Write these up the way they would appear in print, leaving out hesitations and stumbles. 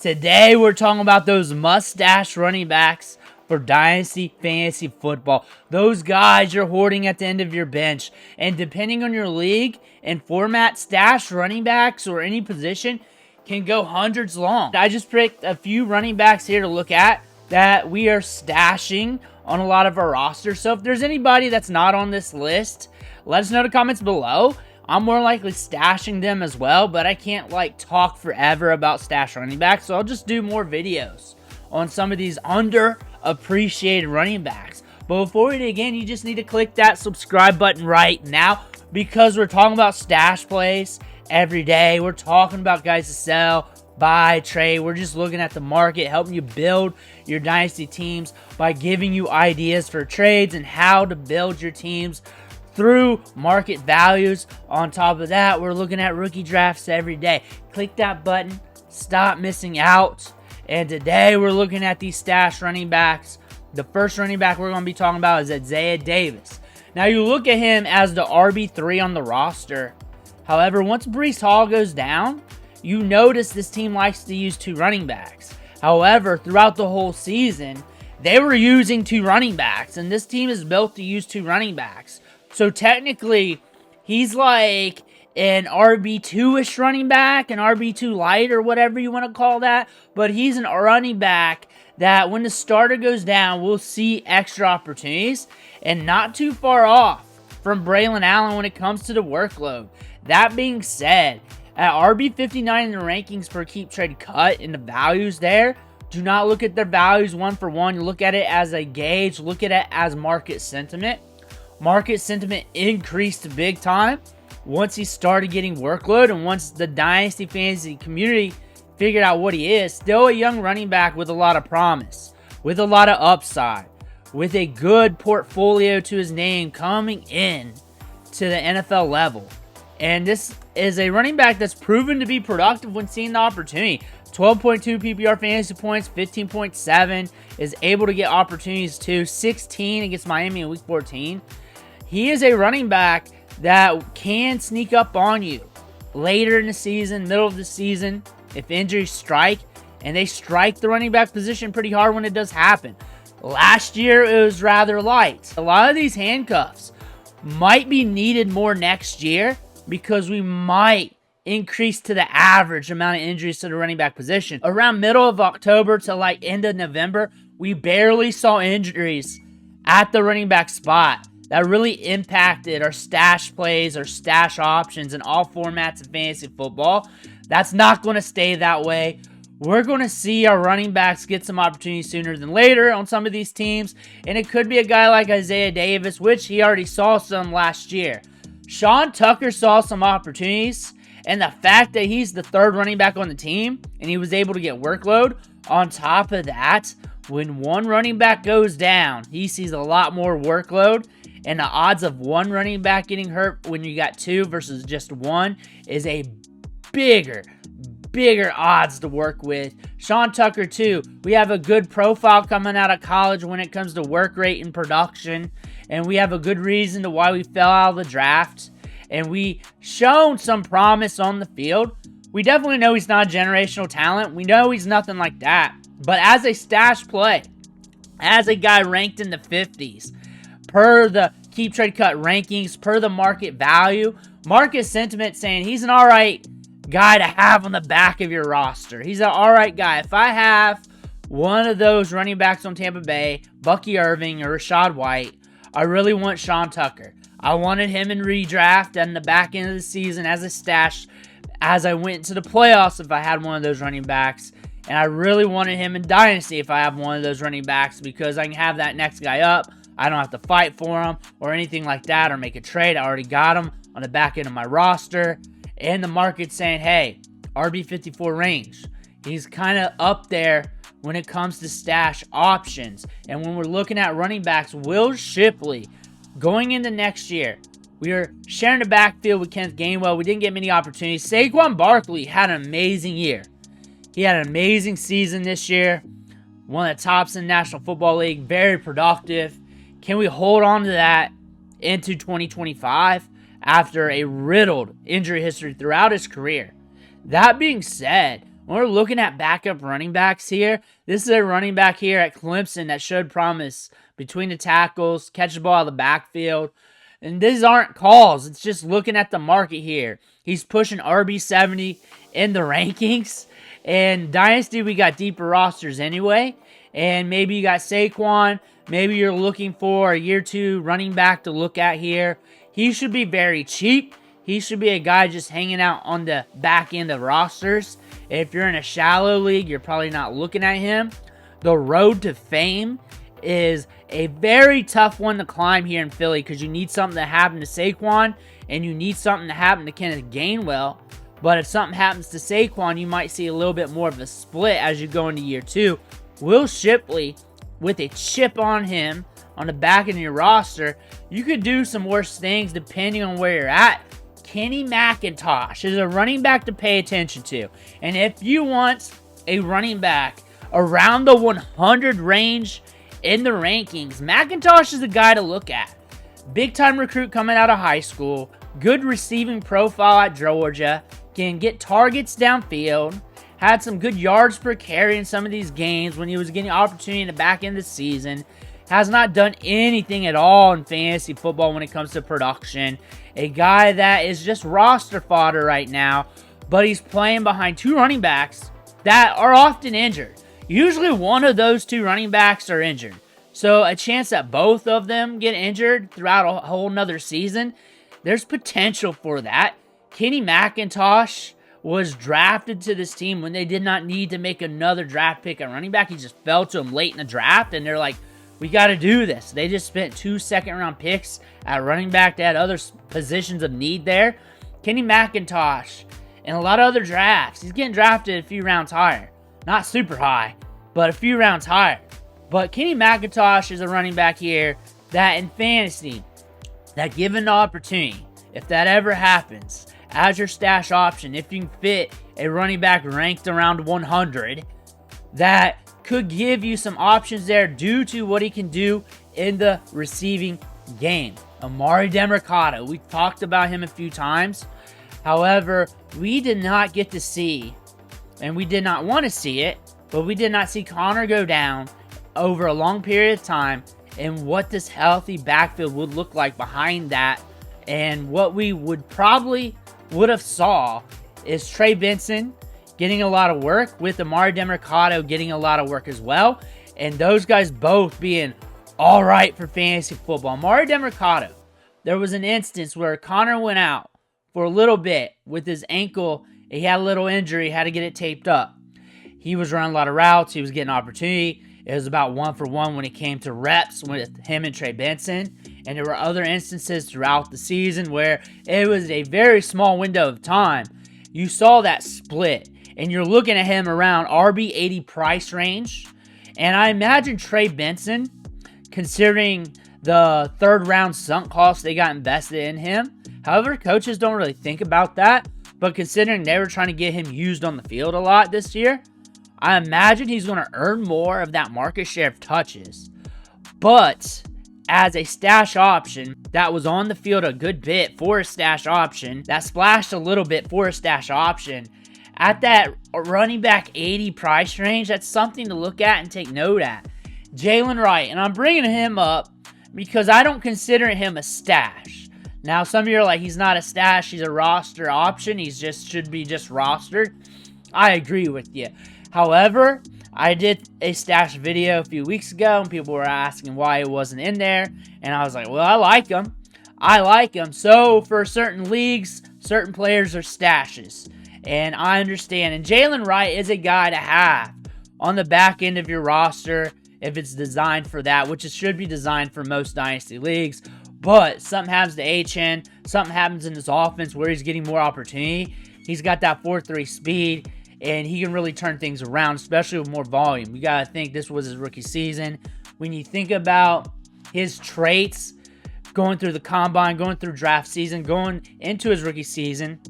Today we're talking about those mustache running backs for Dynasty Fantasy Football. Those guys you're hoarding at the end of your bench. And depending on your league and format, stash running backs or any position can go hundreds long. I just picked a few running backs here to look at that we are stashing on a lot of our rosters. So if there's anybody that's not on this list, let us know in the comments below. I'm more likely stashing them as well, but I can't talk forever about stash running backs, so I'll just do more videos on some of these underappreciated running backs. But before we begin, you just need to click that subscribe button right now because we're talking about stash plays every day. We're talking about guys to sell, buy, trade. We're just looking at the market, helping you build your dynasty teams by giving you ideas for trades and how to build your teams through market values. On top of that, we're looking at rookie drafts every day. Click that button, stop missing out. And today we're looking at these stash running backs. The first running back we're going to be talking about is Isaiah Davis. Now you look at him as the RB3 on the roster. However, once Breece Hall goes down, you notice this team likes to use two running backs. However, throughout the whole season, they were using two running backs, and this team is built to use two running backs. So technically, he's like an RB2-ish running back, an RB2 light or whatever you want to call that. But he's an running back that when the starter goes down, we'll see extra opportunities. And not too far off from Braylon Allen when it comes to the workload. That being said, at RB59 in the rankings per keep trade cut and the values there, do not look at their values one for one. You look at it as a gauge. Look at it as market sentiment. Market sentiment increased big time once he started getting workload and once the Dynasty Fantasy community figured out what he is. Still a young running back with a lot of promise, with a lot of upside, with a good portfolio to his name coming in to the NFL level. And this is a running back that's proven to be productive when seeing the opportunity. 12.2 PPR fantasy points, 15.7 is able to get opportunities too. 16 against Miami in week 14. He is a running back that can sneak up on you later in the season, middle of the season, if injuries strike. And they strike the running back position pretty hard when it does happen. Last year, it was rather light. A lot of these handcuffs might be needed more next year because we might increase to the average amount of injuries to the running back position. Around middle of October to end of November, we barely saw injuries at the running back spot. That really impacted our stash plays, our stash options in all formats of fantasy football. That's not going to stay that way. We're going to see our running backs get some opportunities sooner than later on some of these teams. And it could be a guy like Isaiah Davis, which he already saw some last year. Sean Tucker saw some opportunities. And the fact that he's the third running back on the team and he was able to get workload, on top of that, when one running back goes down, he sees a lot more workload. And the odds of one running back getting hurt when you got two versus just one is a bigger odds to work with. Sean Tucker too. We have a good profile coming out of college when it comes to work rate and production. And we have a good reason to why we fell out of the draft. And we shown some promise on the field. We definitely know he's not a generational talent. We know he's nothing like that. But as a stash play, as a guy ranked in the 50s, per the keep trade cut rankings, per the market value, market sentiment saying he's an alright guy to have on the back of your roster. He's an alright guy. If I have one of those running backs on Tampa Bay, Bucky Irving or Rashad White, I really want Sean Tucker. I wanted him in redraft and the back end of the season as a stash as I went to the playoffs if I had one of those running backs. And I really wanted him in Dynasty if I have one of those running backs because I can have that next guy up. I don't have to fight for him or anything like that or make a trade. I already got him on the back end of my roster. And the market's saying, hey, RB54 range. He's kind of up there when it comes to stash options. And when we're looking at running backs, Will Shipley, going into next year, we are sharing the backfield with Kenneth Gainwell. We didn't get many opportunities. Saquon Barkley had an amazing year. He had an amazing season this year. One of the tops in the National Football League. Very productive. Can we hold on to that into 2025 after a riddled injury history throughout his career? That being said, when we're looking at backup running backs here, this is a running back here at Clemson that showed promise between the tackles, catch the ball out of the backfield. And these aren't calls. It's just looking at the market here. He's pushing RB70 in the rankings. And Dynasty, we got deeper rosters anyway. And maybe you got Saquon. Maybe you're looking for a year 2 running back to look at here. He should be very cheap. He should be a guy just hanging out on the back end of rosters. If you're in a shallow league, you're probably not looking at him. The road to fame is a very tough one to climb here in Philly because you need something to happen to Saquon and you need something to happen to Kenneth Gainwell. But if something happens to Saquon, you might see a little bit more of a split as you go into year 2. Will Shipley, with a chip on him on the back end of your roster, you could do some worse things depending on where you're at. Kenny McIntosh is a running back to pay attention to. And if you want a running back around the 100 range in the rankings, McIntosh is the guy to look at. Big time recruit coming out of high school, good receiving profile at Georgia, can get targets downfield, had some good yards per carry in some of these games when he was getting opportunity in the back end of the season. Has not done anything at all in fantasy football when it comes to production. A guy that is just roster fodder right now, but he's playing behind 2 running backs that are often injured. Usually one of those 2 running backs are injured. So a chance that both of them get injured throughout a whole nother season, there's potential for that. Kenny McIntosh was drafted to this team when they did not need to make another draft pick at running back. He just fell to them late in the draft, and they're like, we got to do this. They just spent 2 second-round picks at running back to add other positions of need there. Kenny McIntosh and a lot of other drafts. He's getting drafted a few rounds higher. Not super high, but a few rounds higher. But Kenny McIntosh is a running back here that in fantasy, that given the opportunity, if that ever happens, as your stash option, if you can fit a running back ranked around 100, that could give you some options there due to what he can do in the receiving game. Amari Demercado, we talked about him a few times. However, we did not get to see, and we did not want to see it, but we did not see Connor go down over a long period of time and what this healthy backfield would look like behind that. And what we would have saw is Trey Benson getting a lot of work, with Amari Demercado getting a lot of work as well. And those guys both being all right for fantasy football. Amari Demercado, there was an instance where Connor went out for a little bit with his ankle. He had a little injury, had to get it taped up. He was running a lot of routes. He was getting opportunity. It was about 1-for-1 when it came to reps with him and Trey Benson. And there were other instances throughout the season where it was a very small window of time. You saw that split. And you're looking at him around RB80 price range. And I imagine Trey Benson, considering the 3rd round sunk cost they got invested in him. However, coaches don't really think about that. But considering they were trying to get him used on the field a lot this year, I imagine he's going to earn more of that market share of touches. But as a stash option that was on the field a good bit for a stash option, that splashed a little bit for a stash option, at that running back 80 price range, that's something to look at and take note at. Jalen Wright, and I'm bringing him up because I don't consider him a stash. Now, some of you are like, he's not a stash, he's a roster option, should be just rostered. I agree with you. However, I did a stash video a few weeks ago, and people were asking why it wasn't in there, and I was like, well, I like him. So, for certain leagues, certain players are stashes. And I understand. And Jalen Wright is a guy to have on the back end of your roster if it's designed for that, which it should be designed for most Dynasty leagues. But something happens to HN, something happens in this offense where he's getting more opportunity. He's got that 4.3 speed, and he can really turn things around, especially with more volume. You got to think this was his rookie season. When you think about his traits going through the combine, going through draft season, going into his rookie season,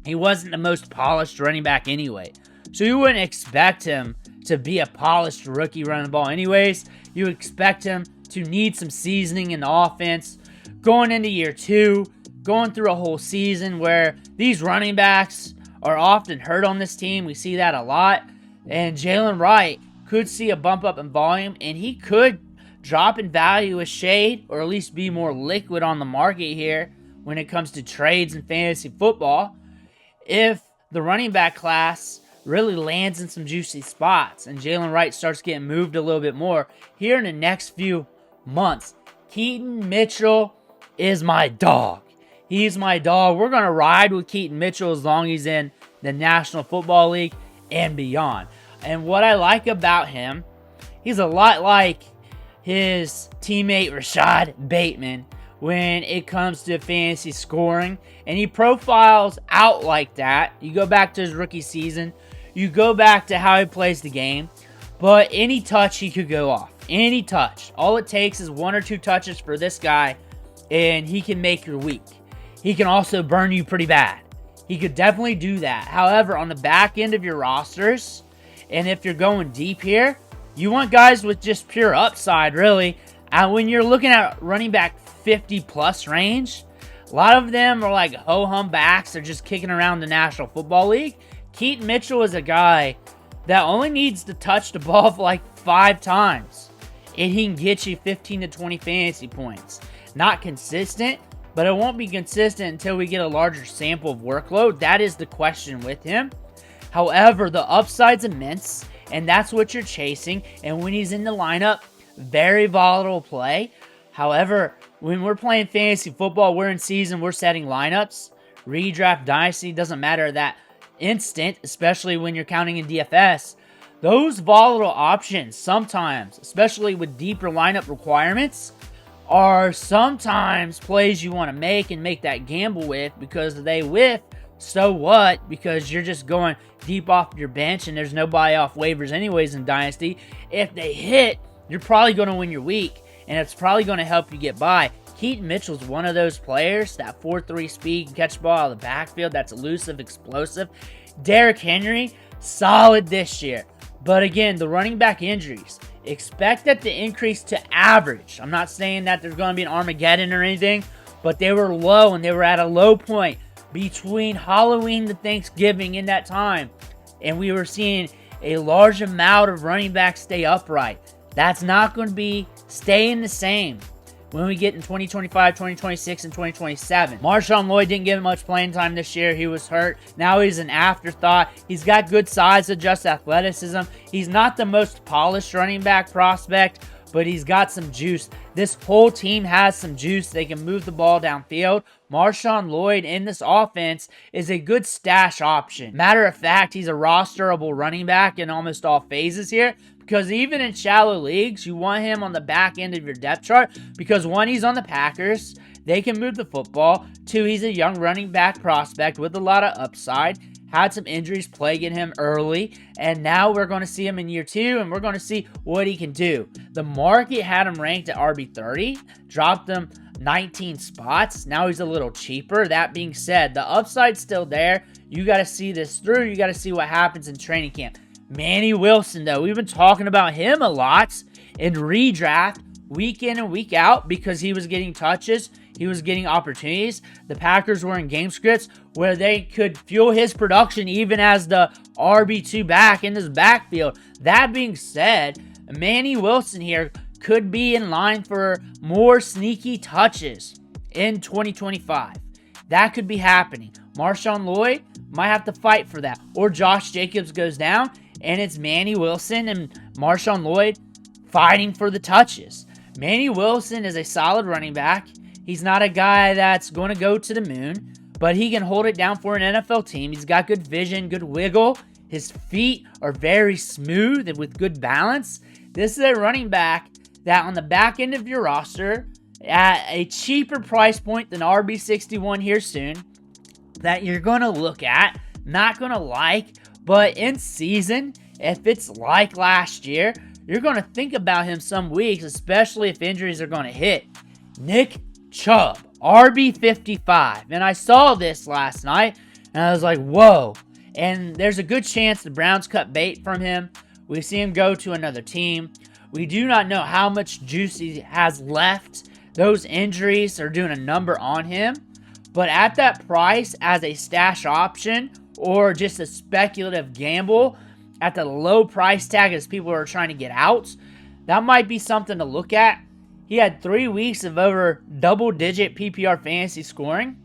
he wasn't the most polished running back anyway. So you wouldn't expect him to be a polished rookie running the ball anyways. You expect him to need some seasoning in the offense. Going into year 2, going through a whole season where these running backs are often hurt on this team. We see that a lot. And Jalen Wright could see a bump up in volume, and he could drop in value a shade, or at least be more liquid on the market here when it comes to trades in fantasy football, if the running back class really lands in some juicy spots and Jalen Wright starts getting moved a little bit more here in the next few months. Keaton Mitchell is my dog. He's my dog. We're going to ride with Keaton Mitchell as long as he's in the National Football League and beyond. And what I like about him, he's a lot like his teammate Rashad Bateman when it comes to fantasy scoring. And he profiles out like that. You go back to his rookie season. You go back to how he plays the game. But any touch, he could go off. Any touch. All it takes is 1 or 2 touches for this guy, and he can make your week. He can also burn you pretty bad. He could definitely do that. However, on the back end of your rosters, and if you're going deep here, you want guys with just pure upside, really. And when you're looking at running back 50-plus range, a lot of them are like ho-hum backs. They're just kicking around the National Football League. Keaton Mitchell is a guy that only needs to touch the ball for like 5 times, and he can get you 15 to 20 fantasy points. Not consistent, but it won't be consistent until we get a larger sample of workload. That is the question with him. However, the upside's immense, and that's what you're chasing. And when he's in the lineup, very volatile play. However, when we're playing fantasy football, we're in season, we're setting lineups. Redraft, Dynasty, doesn't matter that instant, especially when you're counting in DFS. Those volatile options sometimes, especially with deeper lineup requirements, are sometimes plays you want to make and make that gamble with, because they whiff, so what? Because you're just going deep off your bench and there's nobody off waivers anyways in Dynasty. If they hit, you're probably going to win your week, and it's probably going to help you get by. Keaton Mitchell's one of those players, that 4.3 speed, can catch the ball out of the backfield, that's elusive, explosive. Derrick Henry, solid this year. But again, the running back injuries, expect that to increase to average. I'm not saying that there's going to be an Armageddon or anything, but they were low, and they were at a low point between Halloween to Thanksgiving in that time. And we were seeing a large amount of running backs stay upright. That's not going to be staying the same when we get in 2025, 2026, and 2027. Marshawn Lloyd didn't get much playing time this year. He was hurt. Now he's an afterthought. He's got good size, just athleticism. He's not the most polished running back prospect, but he's got some juice. This whole team has some juice. They can move the ball downfield. Marshawn Lloyd in this offense is a good stash option. Matter of fact, he's a rosterable running back in almost all phases here, because even in shallow leagues, you want him on the back end of your depth chart, because 1, he's on the Packers. They can move the football. 2, he's a young running back prospect with a lot of upside. Had some injuries plaguing him early, and now we're going to see him in year 2, and we're going to see what he can do. The market had him ranked at RB30, dropped him 19 spots. Now he's a little cheaper. That being said, the upside's still there. You got to see this through. You got to see what happens in training camp. Manny Wilson, though, we've been talking about him a lot in redraft, week in and week out, because he was getting touches. He was getting opportunities. The Packers were in game scripts where they could fuel his production even as the RB2 back in this backfield. That being said, Manny Wilson here could be in line for more sneaky touches in 2025. That could be happening. Marshawn Lloyd might have to fight for that. Or Josh Jacobs goes down, and it's Manny Wilson and Marshawn Lloyd fighting for the touches. Manny Wilson is a solid running back. He's not a guy that's going to go to the moon, but he can hold it down for an NFL team. He's got good vision, good wiggle. His feet are very smooth and with good balance. This is a running back that on the back end of your roster, at a cheaper price point than RB61 here soon, that you're going to look at, not going to like, but in season, if it's like last year, you're going to think about him some weeks, especially if injuries are going to hit. Nick Chubb, RB55. And I saw this last night, and I was like, whoa. And there's a good chance the Browns cut bait from him. We see him go to another team. We do not know how much juice he has left. Those injuries are doing a number on him. But at that price, as a stash option, or just a speculative gamble at the low price tag as people are trying to get out, that might be something to look at. He had 3 weeks of over double-digit PPR fantasy scoring.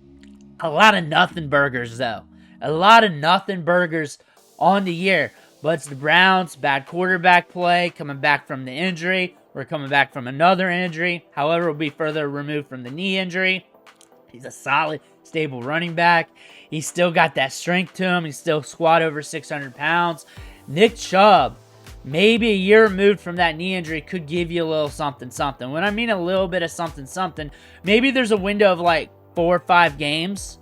A lot of nothing burgers, though. A lot of nothing burgers on the year. But it's the Browns, bad quarterback play, coming back from the injury. We're coming back from another injury. However, will be further removed from the knee injury. He's a solid, stable running back. He's still got that strength to him. He's still squat over 600 pounds. Nick Chubb, maybe a year removed from that knee injury, could give you a little something, something. When I mean a little bit of something, something, maybe there's a window of like 4 or 5 games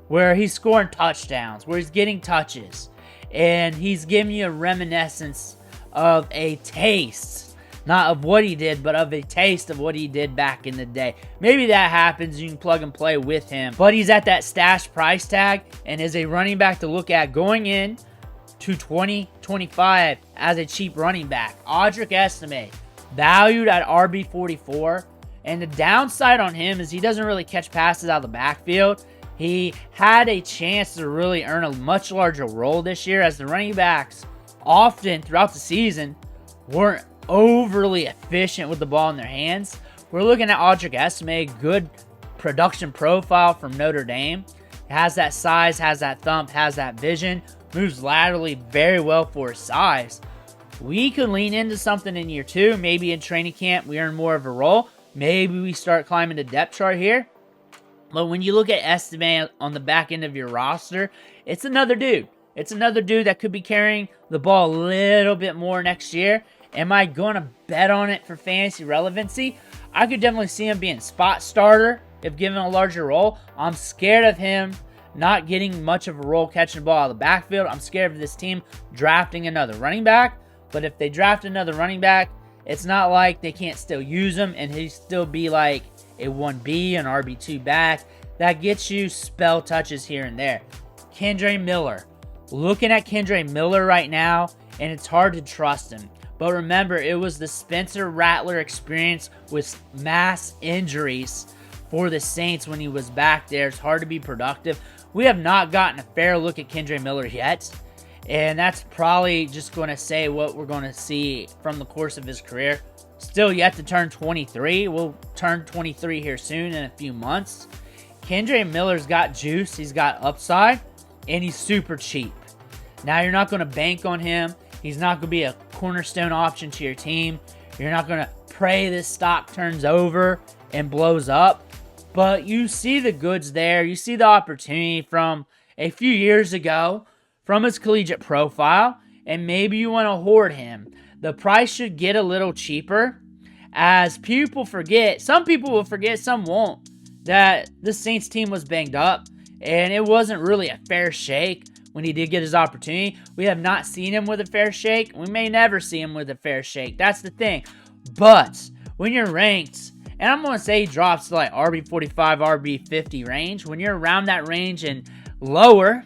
where he's scoring touchdowns, where he's getting touches, and he's giving you a reminiscence of a taste, not of what he did, but of a taste of what he did back in the day. Maybe that happens. You can plug and play with him, but he's at that stash price tag and is a running back to look at going in to 2025 as a cheap running back. Audric Estime, valued at RB44. And the downside on him is he doesn't really catch passes out of the backfield. He had a chance to really earn a much larger role this year, as the running backs often throughout the season weren't overly efficient with the ball in their hands. We're looking at Audric Estime, good production profile from Notre Dame. Has that size, has that thump, has that vision. Moves laterally very well for his size. We could lean into something in year 2. Maybe in training camp we earn more of a role. Maybe we start climbing the depth chart here. But when you look at Estime on the back end of your roster, it's another dude. It's another dude that could be carrying the ball a little bit more next year. Am I going to bet on it for fantasy relevancy? I could definitely see him being a spot starter if given a larger role. I'm scared of him not getting much of a role catching the ball out of the backfield. I'm scared of this team drafting another running back. But if they draft another running back, it's not like they can't still use him and he'd still be like a 1B, an RB2 back. That gets you spell touches here and there. Kendre Miller. Looking at Kendre Miller right now, and it's hard to trust him. But remember, it was the Spencer Rattler experience with mass injuries for the Saints when he was back there. It's hard to be productive. We have not gotten a fair look at Kendre Miller yet. And that's probably just going to say what we're going to see from the course of his career. Still yet to turn 23. We'll turn 23 here soon in a few months. Kendre Miller's got juice. He's got upside. And he's super cheap. Now, you're not going to bank on him. He's not going to be a cornerstone option to your team. You're not going to pray this stock turns over and blows up. But you see the goods there. You see the opportunity from a few years ago from his collegiate profile, and maybe you want to hoard him. The price should get a little cheaper, as people forget, some people will forget, some won't, that the Saints team was banged up, and it wasn't really a fair shake when he did get his opportunity. We have not seen him with a fair shake. We may never see him with a fair shake. That's the thing. But when you're ranked, and I'm going to say he drops to like RB45, RB50 range, when you're around that range and lower,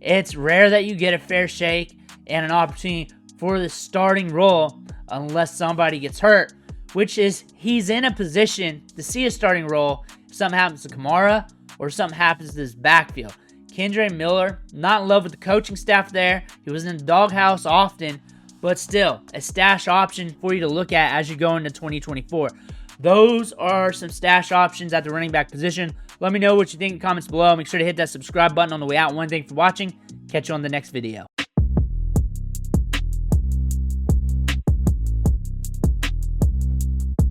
it's rare that you get a fair shake and an opportunity for the starting role unless somebody gets hurt, which is he's in a position to see a starting role if something happens to Kamara or something happens to his backfield. Kendre Miller, not in love with the coaching staff there. He was in the doghouse often, but still a stash option for you to look at as you go into 2024. Those are some stash options at the running back position. Let me know what you think in the comments below. Make sure to hit that subscribe button on the way out. One thing for watching. Catch you on the next video.